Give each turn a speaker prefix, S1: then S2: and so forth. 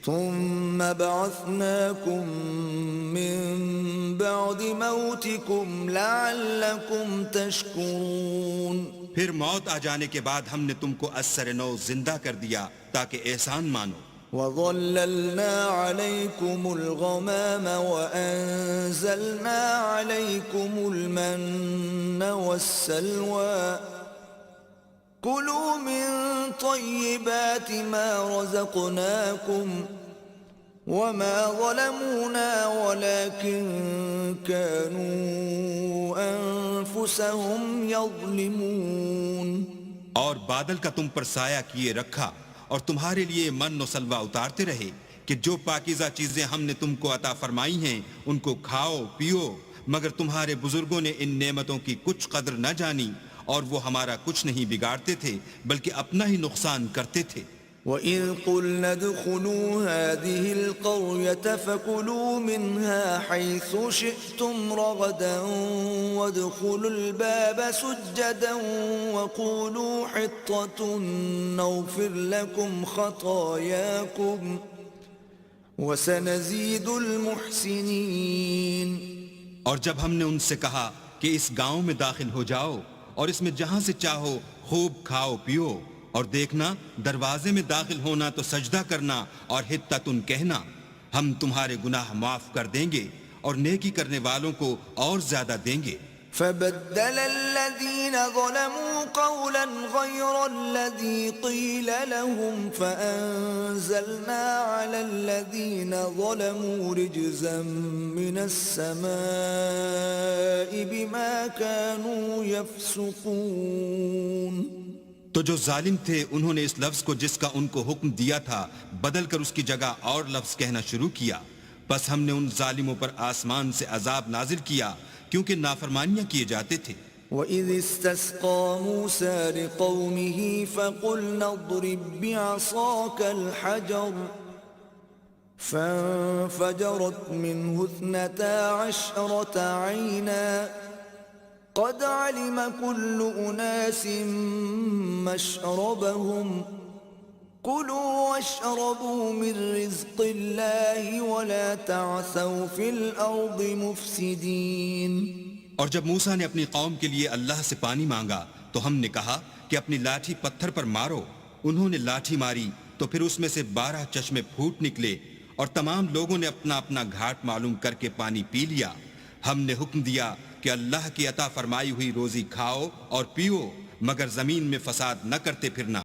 S1: ثم بعثناكم من بعد موتكم لعلكم تشكرون.
S2: پھر موت آ جانے کے بعد ہم نے تم کو از سر نو زندہ کر دیا تاکہ احسان مانو.
S1: وَظَلَّلْنَا عَلَيْكُمُ الْغَمَامَ وَأَنزَلْنَا عَلَيْكُمُ الْمَنَّ وَالسَّلْوَىٰ كُلُوا مِن طَيِّبَاتِ مَا رَزَقْنَاكُمْ وَمَا ظَلَمُونَا وَلَٰكِن كَانُوا أَنفُسَهُمْ يَظْلِمُونَ.
S2: اور بادل کا تم پر سایہ کیے رکھا اور تمہارے لیے من و سلوہ اتارتے رہے کہ جو پاکیزہ چیزیں ہم نے تم کو عطا فرمائی ہیں ان کو کھاؤ پیو، مگر تمہارے بزرگوں نے ان نعمتوں کی کچھ قدر نہ جانی اور وہ ہمارا کچھ نہیں بگاڑتے تھے بلکہ اپنا ہی نقصان کرتے تھے.
S1: وَإِذْ قُلْنَا ادْخُلُوا هَٰذِهِ الْقَرْيَةَ فَكُلُوا مِنْهَا حَيْثُ شِئْتُمْ رَغَدًا وَادْخُلُوا الْبَابَ سُجَّدًا وَقُولُوا حِطَّةٌ نَّغْفِرْ لَكُمْ خَطَايَاكُمْ وَسَنَزِيدُ الْمُحْسِنِينَ.
S2: اور جب ہم نے ان سے کہا کہ اس گاؤں میں داخل ہو جاؤ اور اس میں جہاں سے چاہو خوب کھاؤ پیو، اور دیکھنا دروازے میں داخل ہونا تو سجدہ کرنا اور حطتن کہنا، ہم تمہارے گناہ معاف کر دیں گے اور نیکی کرنے والوں کو اور زیادہ دیں گے.
S1: فَبَدَّلَ الَّذِينَ ظَلَمُوا قَوْلًا غَيْرَ الَّذِي قِيلَ لَهُمْ فَأَنزَلْنَا عَلَى الَّذِينَ ظَلَمُوا رِجْزًا مِّنَ السَّمَاءِ بِمَا كَانُوا يَفْسُقُونَ.
S2: تو جو ظالم تھے انہوں نے اس لفظ کو جس کا ان کو حکم دیا تھا بدل کر اس کی جگہ اور لفظ کہنا شروع کیا. بس ہم نے ان ظالموں پر آسمان سے عذاب نازل کیا کیونکہ نافرمانیاں کیے جاتے تھے.
S1: وَإِذِ اسْتَسْقَىٰ مُوسَىٰ لِقَوْمِهِ فَقُلْنَا اضْرِب بِّعَصَاكَ الْحَجَرَ فَانفَجَرَتْ مِنْهُ 12 عَيْنًا قَدْ عَلِمَ كُلُّ أُنَاسٍ مَّشْرَبَهُمْ كُلُوا وَاشْرَبُوا مِن رِّزْقِ اللَّهِ وَلَا تَعْثَوْا فِي الْأَرْضِ مُفْسِدِينَ.
S2: اور جب موسیٰ نے اپنی قوم کے لیے اللہ سے پانی مانگا تو ہم نے کہا کہ اپنی لاٹھی پتھر پر مارو. انہوں نے لاٹھی ماری تو پھر اس میں سے 12 چشمے پھوٹ نکلے اور تمام لوگوں نے اپنا اپنا گھاٹ معلوم کر کے پانی پی لیا. ہم نے حکم دیا کہ اللہ کی عطا فرمائی ہوئی روزی کھاؤ اور پیو، مگر زمین میں فساد نہ کرتے پھرنا.